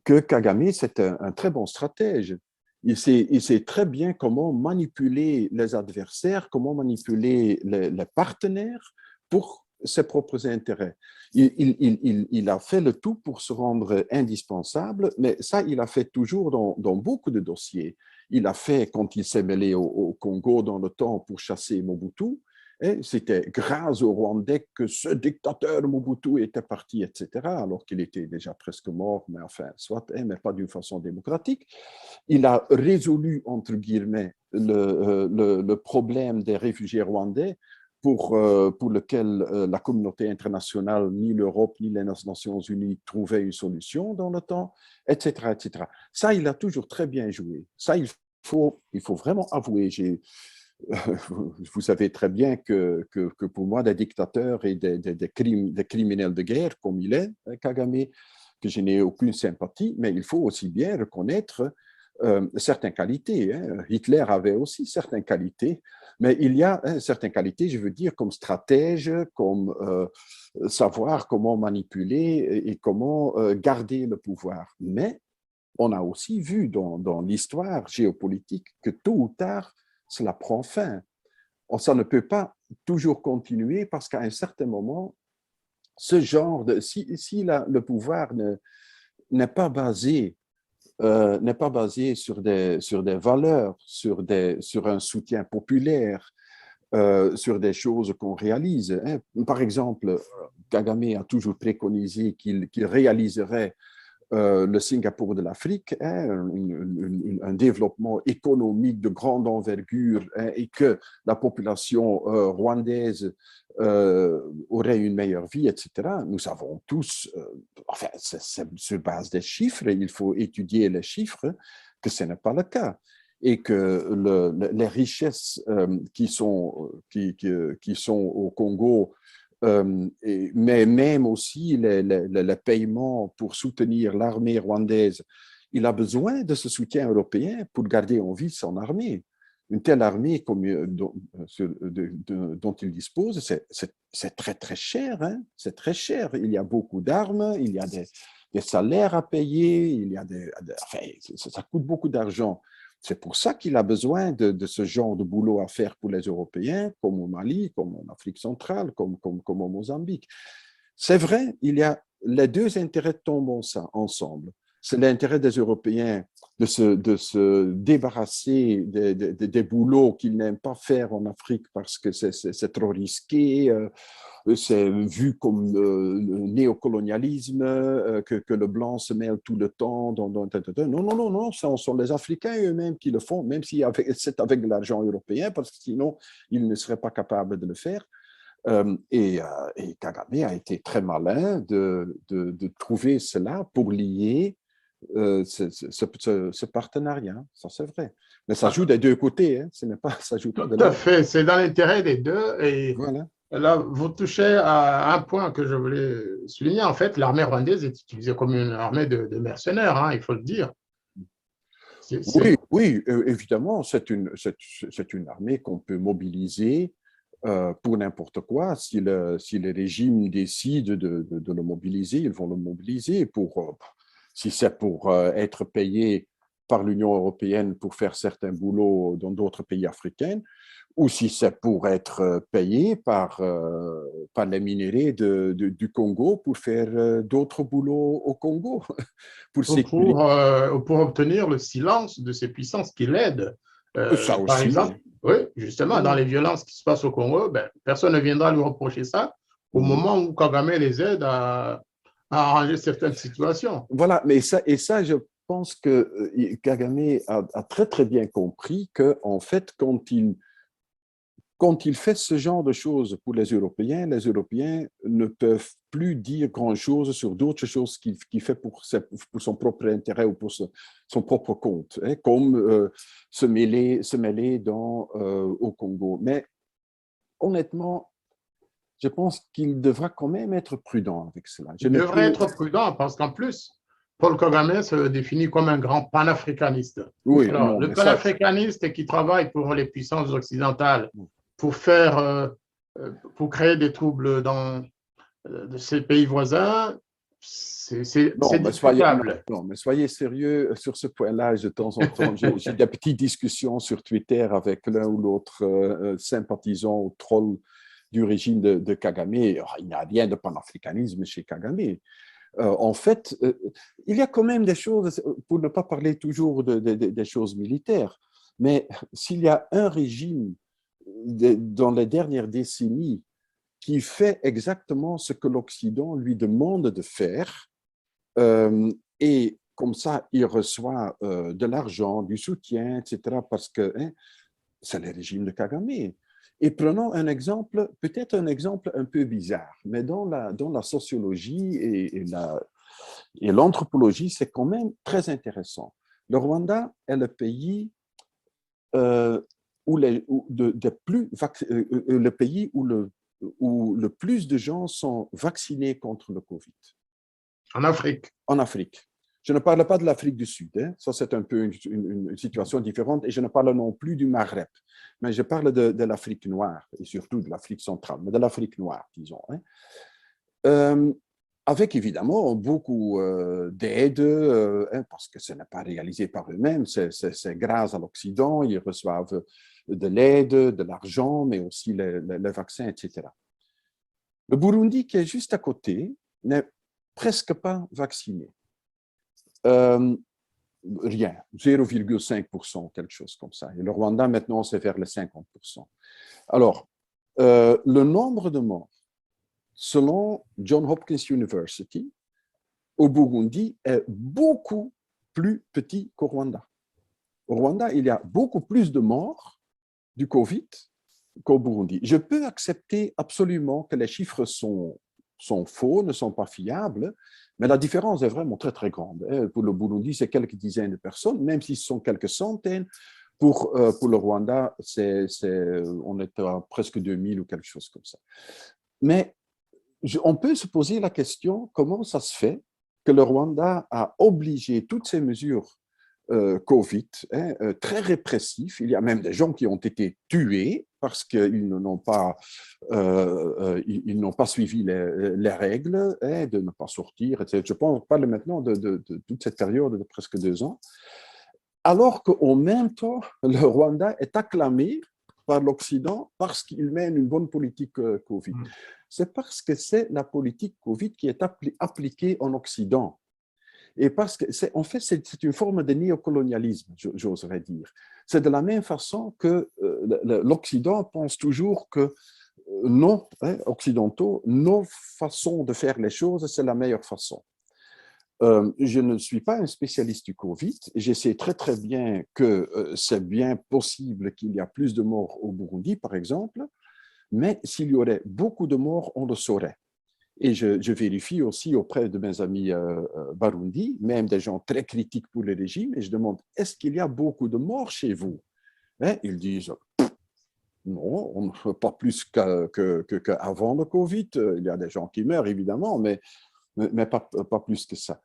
que Kagame, c'est un très bon stratège. Il sait très bien comment manipuler les adversaires, comment manipuler les partenaires pour ses propres intérêts. Il a fait le tout pour se rendre indispensable, mais ça, il a fait toujours dans beaucoup de dossiers. Il a fait quand il s'est mêlé au Congo dans le temps pour chasser Mobutu. C'était grâce aux Rwandais que ce dictateur Mobutu était parti, etc., alors qu'il était déjà presque mort, mais enfin, soit, mais pas d'une façon démocratique. Il a résolu, entre guillemets, le problème des réfugiés rwandais pour lequel la communauté internationale, ni l'Europe, ni les Nations Unies trouvaient une solution dans le temps, etc., etc. Ça, il a toujours très bien joué. Ça, il faut vraiment avouer. Vous savez très bien que pour moi, des dictateurs et des criminels de guerre, comme il est, Kagame, que je n'ai aucune sympathie, mais il faut aussi bien reconnaître certaines qualités. Hitler avait aussi certaines qualités, mais il y a certaines qualités, je veux dire, comme stratège, comme savoir comment manipuler et comment garder le pouvoir. Mais on a aussi vu dans l'histoire géopolitique que tôt ou tard, cela prend fin. Ça ne peut pas toujours continuer parce qu'à un certain moment, ce genre de… Si le pouvoir n'est pas basé sur des valeurs, sur un soutien populaire, sur des choses qu'on réalise. Par exemple, Kagame a toujours préconisé qu'il réaliserait le Singapour de l'Afrique, un développement économique de grande envergure et que la population rwandaise aurait une meilleure vie, etc. Nous savons tous, enfin, c'est sur base des chiffres, il faut étudier les chiffres, que ce n'est pas le cas. Et que les richesses qui sont au Congo, mais même aussi le paiement pour soutenir l'armée rwandaise, il a besoin de ce soutien européen pour garder en vie son armée. Une telle armée dont il dispose, c'est très, très cher. C'est très cher. Il y a beaucoup d'armes, il y a des salaires à payer, enfin, ça coûte beaucoup d'argent. C'est pour ça qu'il a besoin de ce genre de boulot à faire pour les Européens, comme au Mali, comme en Afrique centrale, comme au Mozambique. C'est vrai, il y a les deux intérêts tombent ensemble. C'est l'intérêt des Européens de se débarrasser des boulots qu'ils n'aiment pas faire en Afrique parce que c'est trop risqué, c'est vu comme néocolonialisme, que le blanc se mêle tout le temps. Non, ce sont les Africains eux-mêmes qui le font, même si c'est avec de l'argent européen, parce que sinon, ils ne seraient pas capables de le faire. Et Kagame a été très malin de trouver cela pour lier ce partenariat, ça c'est vrai. Mais ça joue des deux côtés, hein. Ça joue pas Tout de à l'un. fait, c'est dans l'intérêt des deux. Et Voilà. là, vous touchez à un point que je voulais souligner. En fait, l'armée rwandaise est utilisée comme une armée de mercenaires, hein, il faut le dire. Oui, oui, évidemment, c'est une armée qu'on peut mobiliser pour n'importe quoi. Si le régime décide de le mobiliser, ils vont le mobiliser. Si c'est pour être payé par l'Union européenne pour faire certains boulots dans d'autres pays africains, ou si c'est pour être payé par les minéraux du Congo pour faire d'autres boulots au Congo, pour sécuriser. Pour obtenir le silence de ces puissances qui l'aident. Ça Par aussi. exemple, oui, justement, dans Oui. les violences qui se passent au Congo, ben, personne ne viendra lui reprocher ça au Mhm. moment où Kagame les aide à arranger certaines situations. Voilà, mais je pense que Kagame a très très bien compris que en fait, quand il fait ce genre de choses pour les Européens ne peuvent plus dire grand-chose sur d'autres choses qu'il fait pour son propre intérêt ou pour son propre compte, hein, comme se mêler au Congo. Mais honnêtement, je pense qu'il devra quand même être prudent avec cela. Je Il ne devrait peux... être prudent parce qu'en plus, Paul Kagame se définit comme un grand panafricaniste. Oui, Alors, non, le mais ça... panafricaniste qui travaille pour les puissances occidentales pour faire, pour créer des troubles dans de ces pays voisins, c'est discutable. Non, mais soyez sérieux sur ce point-là. De temps en temps, j'ai des petites discussions sur Twitter avec l'un ou l'autre sympathisant ou troll du régime de Kagame. Il n'y a rien de panafricanisme chez Kagame. En fait, il y a quand même des choses, pour ne pas parler toujours des choses militaires, mais s'il y a un régime dans les dernières décennies qui fait exactement ce que l'Occident lui demande de faire, et comme ça, il reçoit de l'argent, du soutien, etc., parce que hein, c'est le régime de Kagame. Et prenons un exemple, peut-être un exemple un peu bizarre, mais dans la sociologie et l'anthropologie, c'est quand même très intéressant. Le Rwanda est le pays le pays où le plus de gens sont vaccinés contre le Covid. En Afrique. En Afrique. Je ne parle pas de l'Afrique du Sud, hein. Ça c'est un peu une situation différente, et je ne parle non plus du Maghreb, mais je parle de l'Afrique noire, et surtout de l'Afrique centrale, mais de l'Afrique noire, disons. Hein. Avec évidemment beaucoup d'aide, hein, parce que ce n'est pas réalisé par eux-mêmes, c'est grâce à l'Occident, ils reçoivent de l'aide, de l'argent, mais aussi les vaccins, etc. Le Burundi, qui est juste à côté, n'est presque pas vacciné. Rien, 0,5%, quelque chose comme ça. Et le Rwanda, maintenant, c'est vers les 50%. Alors, le nombre de morts, selon Johns Hopkins University, au Burundi, est beaucoup plus petit qu'au Rwanda. Au Rwanda, il y a beaucoup plus de morts du Covid qu'au Burundi. Je peux accepter absolument que les chiffres sont faux, ne sont pas fiables, mais la différence est vraiment très, très grande. Pour le Burundi, c'est quelques dizaines de personnes, même si ce sont quelques centaines. Pour le Rwanda, on est à presque 2000 ou quelque chose comme ça. Mais on peut se poser la question, comment ça se fait que le Rwanda a obligé toutes ces mesures Covid, hein, très répressif. Il y a même des gens qui ont été tués parce qu'ils n'ont pas, ils n'ont pas suivi les règles hein, de ne pas sortir. Etc. Je parle maintenant de toute cette période de presque 2 ans. Alors qu'en même temps, le Rwanda est acclamé par l'Occident parce qu'il mène une bonne politique Covid. C'est parce que c'est la politique Covid qui est appliquée en Occident. Et parce que, en fait, c'est une forme de néocolonialisme, j'oserais dire. C'est de la même façon que l'Occident pense toujours que non, hein, occidentaux, nos façons de faire les choses, c'est la meilleure façon. Je ne suis pas un spécialiste du Covid. Je sais très, très bien que c'est bien possible qu'il y a plus de morts au Burundi, par exemple, mais s'il y aurait beaucoup de morts, on le saurait. Et je vérifie aussi auprès de mes amis Barundi, même des gens très critiques pour le régime, et je demande, est-ce qu'il y a beaucoup de morts chez vous? Hein, ils disent, non, pas plus qu'avant le Covid. Il y a des gens qui meurent, évidemment, mais pas plus que ça.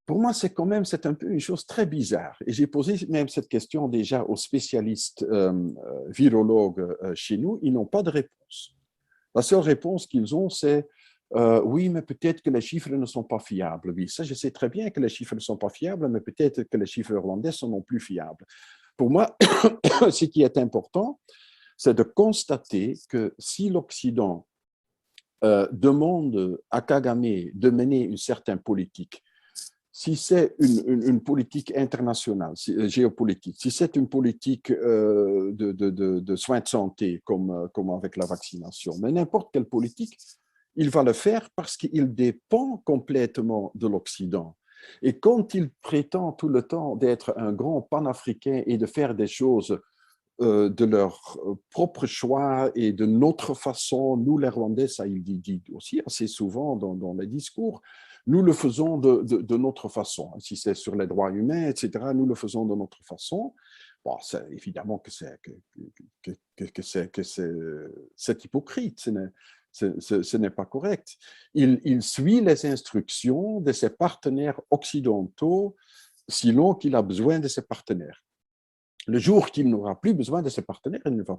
Pour moi, c'est un peu une chose très bizarre. Et j'ai posé même cette question déjà aux spécialistes virologues chez nous. Ils n'ont pas de réponse. La seule réponse qu'ils ont, c'est oui, mais peut-être que les chiffres ne sont pas fiables. Oui, ça, je sais très bien que les chiffres ne sont pas fiables, mais peut-être que les chiffres rwandais sont non plus fiables. Pour moi, ce qui est important, c'est de constater que si l'Occident demande à Kagame de mener une certaine politique, si c'est une politique internationale, géopolitique, si c'est une politique de soins de santé, comme avec la vaccination, mais n'importe quelle politique, il va le faire parce qu'il dépend complètement de l'Occident. Et quand il prétend tout le temps d'être un grand panafricain et de faire des choses de leur propre choix et de notre façon, nous les Rwandais, ça il dit aussi assez souvent dans les discours, nous le faisons de notre façon. Si c'est sur les droits humains, etc., nous le faisons de notre façon. Bon, évidemment que c'est hypocrite, ce n'est pas correct. Il suit les instructions de ses partenaires occidentaux selon qu'il a besoin de ses partenaires. Le jour qu'il n'aura plus besoin de ses partenaires, il ne va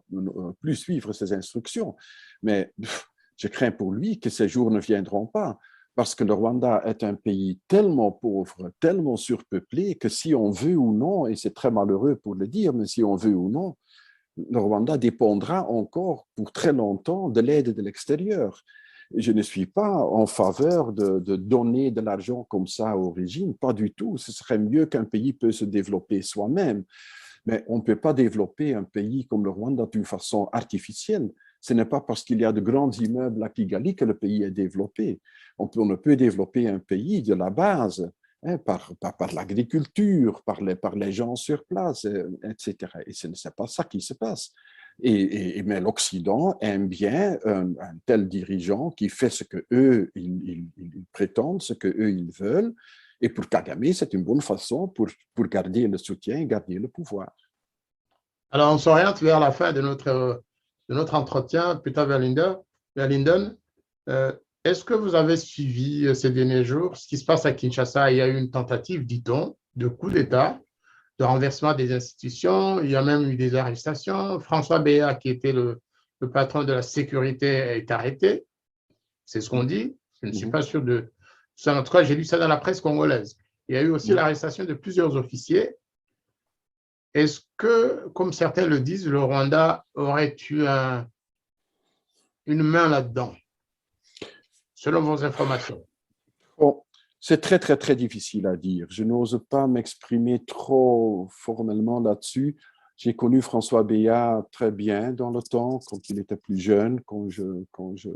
plus suivre ses instructions. Mais je crains pour lui que ces jours ne viendront pas, parce que le Rwanda est un pays tellement pauvre, tellement surpeuplé, que si on veut ou non, et c'est très malheureux pour le dire, mais si on veut ou non, le Rwanda dépendra encore pour très longtemps de l'aide de l'extérieur. Je ne suis pas en faveur de donner de l'argent comme ça au régime, pas du tout. Ce serait mieux qu'un pays puisse se développer soi-même. Mais on ne peut pas développer un pays comme le Rwanda d'une façon artificielle. Ce n'est pas parce qu'il y a de grands immeubles à Kigali que le pays est développé. On ne peut développer un pays de la base, hein, par l'agriculture, par les gens sur place, etc. Et ce n'est pas ça qui se passe. Mais l'Occident aime bien un tel dirigeant qui fait ce qu'eux, ils prétendent, ce qu'eux, ils veulent. Et pour Kagame, c'est une bonne façon pour garder le soutien et garder le pouvoir. Alors, on s'oriente vers la fin de notre entretien, Peter Verlinden. Est-ce que vous avez suivi ces derniers jours ce qui se passe à Kinshasa? Il y a eu une tentative, dit-on, de coup d'État, de renversement des institutions. Il y a même eu des arrestations. François Béat, qui était le patron de la sécurité, est arrêté. C'est ce qu'on dit. Je ne suis pas sûr de ça. En tout cas, j'ai lu ça dans la presse congolaise. Il y a eu aussi l'arrestation de plusieurs officiers. Est-ce que, comme certains le disent, le Rwanda aurait eu une main là-dedans, selon vos informations? Bon, c'est très, très, très difficile à dire. Je n'ose pas m'exprimer trop formellement là-dessus. J'ai connu François Béat très bien dans le temps, quand il était plus jeune, quand je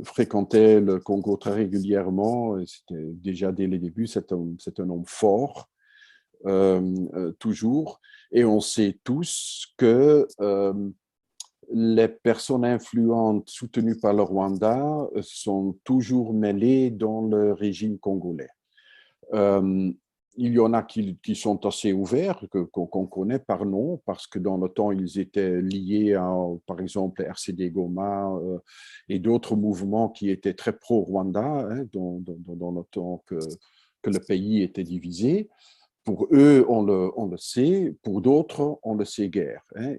fréquentais le Congo très régulièrement. C'était déjà dès les débuts, c'est un homme fort. Toujours. Et on sait tous que les personnes influentes soutenues par le Rwanda sont toujours mêlées dans le régime congolais. Il y en a qui sont assez ouverts, qu'on connaît par nom, parce que dans le temps, ils étaient liés à, par exemple, RCD Goma et d'autres mouvements qui étaient très pro-Rwanda, hein, dans le temps que le pays était divisé. Pour eux, on le sait. Pour d'autres, on le sait guère. Hein.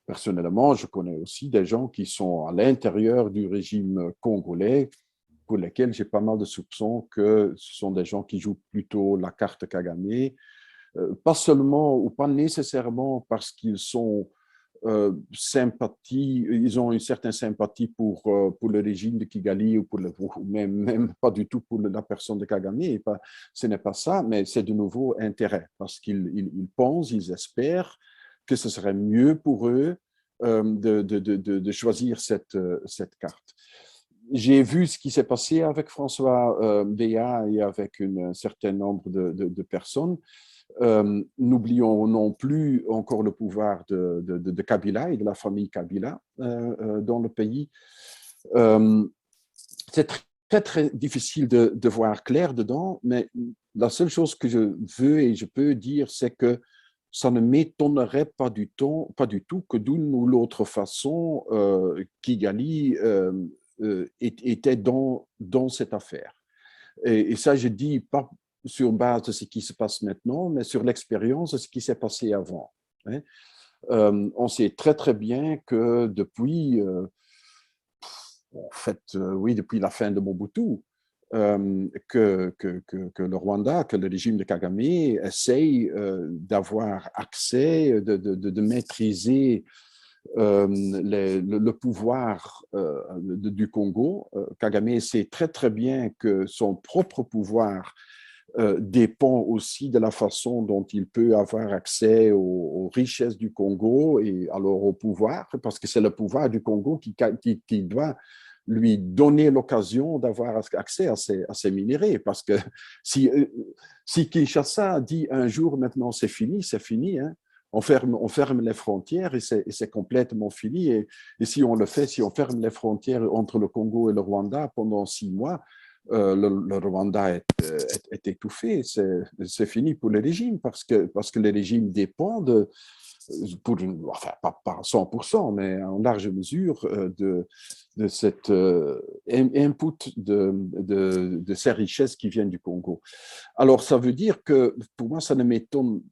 Personnellement, je connais aussi des gens qui sont à l'intérieur du régime congolais, pour lesquels j'ai pas mal de soupçons que ce sont des gens qui jouent plutôt la carte Kagame, pas seulement ou pas nécessairement parce qu'ils sont ils ont une certaine sympathie pour le régime de Kigali ou même pas du tout pour la personne de Kagame. Ce n'est pas ça, mais c'est de nouveau intérêt parce qu'ils pensent, ils espèrent que ce serait mieux pour eux de choisir cette carte. J'ai vu ce qui s'est passé avec François Béat et avec un certain nombre de personnes. N'oublions non plus encore le pouvoir de Kabila et de la famille Kabila dans le pays. c'est très difficile de voir clair dedans, mais la seule chose que je veux et je peux dire, c'est que ça ne m'étonnerait pas du tout que d'une ou l'autre façon, Kigali était dans cette affaire. Et ça, je dis pas sur base de ce qui se passe maintenant, mais sur l'expérience de ce qui s'est passé avant. Hein. On sait très bien que depuis, oui, depuis la fin de Mobutu, que le Rwanda, que le régime de Kagame essaye d'avoir accès, de maîtriser le pouvoir du Congo. Kagame sait très bien que son propre pouvoir dépend aussi de la façon dont il peut avoir accès aux richesses du Congo et alors au pouvoir, parce que c'est le pouvoir du Congo qui doit lui donner l'occasion d'avoir accès à ces minéraux. Parce que si Kinshasa dit un jour maintenant c'est fini, hein, on ferme les frontières et c'est complètement fini. Et si on le fait, si on ferme les frontières entre le Congo et le Rwanda pendant 6 mois, le Rwanda est étouffé. C'est fini pour le régime parce que le régime dépend enfin pas à 100%, mais en large mesure de cet input de ces richesses qui viennent du Congo. Alors, ça veut dire que pour moi, ça ne m'étonne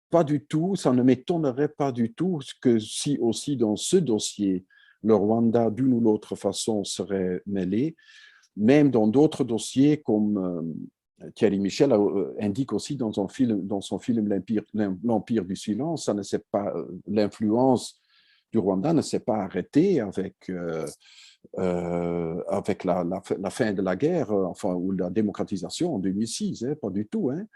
pas du tout, ça ne m'étonnerait pas du tout que si aussi dans ce dossier, le Rwanda, d'une ou l'autre façon, serait mêlé, même dans d'autres dossiers comme Thierry Michel indique aussi dans son film L'Empire du silence, ça ne s'est pas, l'influence du Rwanda ne s'est pas arrêtée avec la fin de la guerre, enfin, ou la démocratisation en 2006, hein, pas du tout. Hein.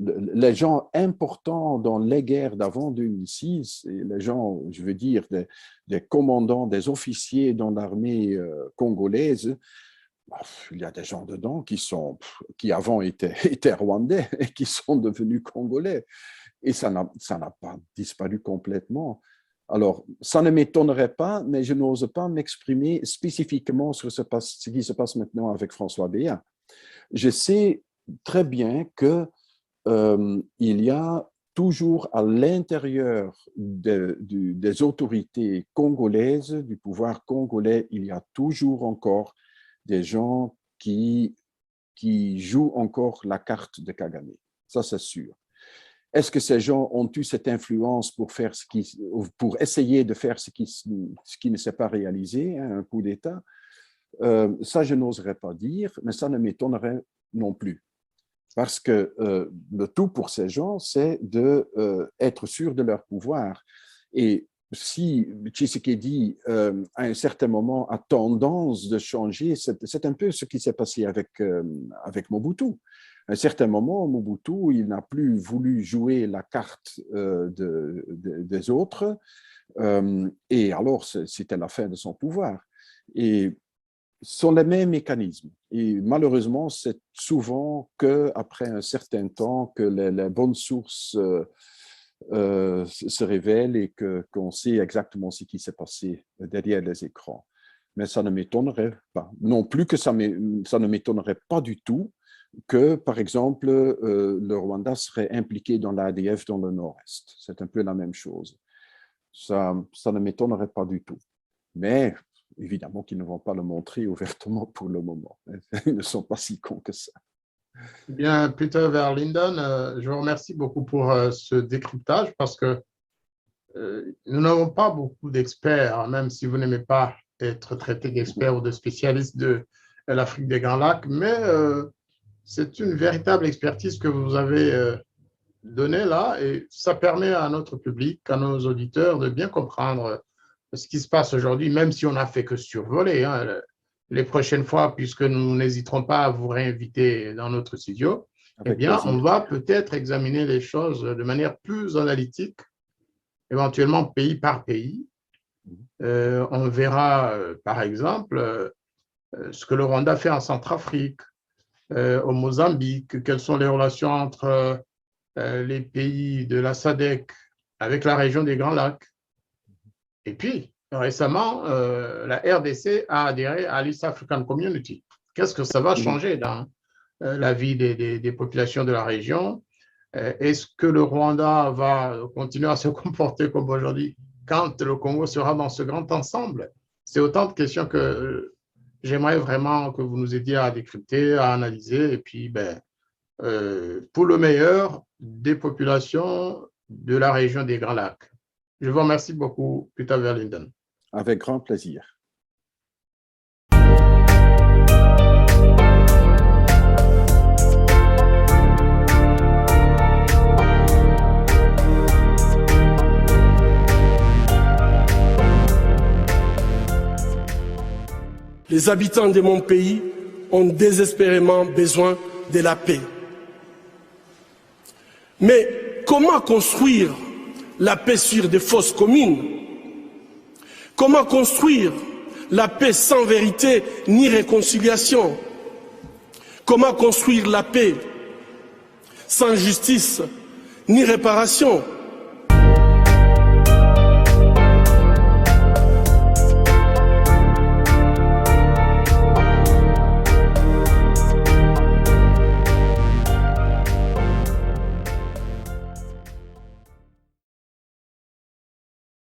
Les gens importants dans les guerres d'avant 2006, et les gens, je veux dire, des commandants, des officiers dans l'armée congolaise, il y a des gens dedans qui avant étaient rwandais et qui sont devenus congolais. Et ça n'a pas disparu complètement. Alors, ça ne m'étonnerait pas, mais je n'ose pas m'exprimer spécifiquement sur ce qui se passe maintenant avec François Béat. Je sais très bien que il y a toujours à l'intérieur des autorités congolaises, du pouvoir congolais, il y a toujours encore des gens qui jouent encore la carte de Kagame. Ça, c'est sûr. Est-ce que ces gens ont eu cette influence pour essayer de faire ce qui ne s'est pas réalisé, hein, un coup d'État? Ça, je n'oserais pas dire, mais ça ne m'étonnerait non plus. Parce que le tout pour ces gens, c'est d'être sûr de leur pouvoir. Et si Tshisekedi, à un certain moment, a tendance de changer, c'est un peu ce qui s'est passé avec Mobutu. À un certain moment, Mobutu, il n'a plus voulu jouer la carte des autres, et alors c'était la fin de son pouvoir. Et ce sont les mêmes mécanismes. Et malheureusement, c'est souvent qu'après un certain temps que les bonnes sources se révèlent et qu'on sait exactement ce qui s'est passé derrière les écrans. Mais ça ne m'étonnerait pas. Non plus que ça ne m'étonnerait pas du tout que, par exemple, le Rwanda serait impliqué dans l'ADF dans le Nord-Est. C'est un peu la même chose. Ça ne m'étonnerait pas du tout. Mais évidemment qu'ils ne vont pas le montrer ouvertement pour le moment. Ils ne sont pas si cons que ça. Bien, Peter Verlinden, je vous remercie beaucoup pour ce décryptage parce que nous n'avons pas beaucoup d'experts, même si vous n'aimez pas être traité d'expert ou de spécialiste de l'Afrique des Grands Lacs, mais c'est une véritable expertise que vous avez donnée là et ça permet à notre public, à nos auditeurs de bien comprendre ce qui se passe aujourd'hui, même si on n'a fait que survoler. Hein, les prochaines fois, puisque nous n'hésiterons pas à vous réinviter dans notre studio, eh bien, Plaisir. on va peut-être examiner les choses de manière plus analytique, éventuellement pays par pays. On verra, par exemple, ce que le Rwanda fait en Centrafrique, au Mozambique, quelles sont les relations entre les pays de la SADC avec la région des Grands Lacs. Et puis, récemment, la RDC a adhéré à l'East African Community. Qu'est-ce que ça va changer dans la vie des populations de la région? Est-ce que le Rwanda va continuer à se comporter comme aujourd'hui quand le Congo sera dans ce grand ensemble? C'est autant de questions que j'aimerais vraiment que vous nous aidiez à décrypter, à analyser, et puis pour le meilleur des populations de la région des Grands Lacs. Je vous remercie beaucoup, Peter Verlinden. Avec grand plaisir. Les habitants de mon pays ont désespérément besoin de la paix. Mais comment construire la paix sur des fausses communes? Comment construire la paix sans vérité ni réconciliation? Comment construire la paix sans justice ni réparation?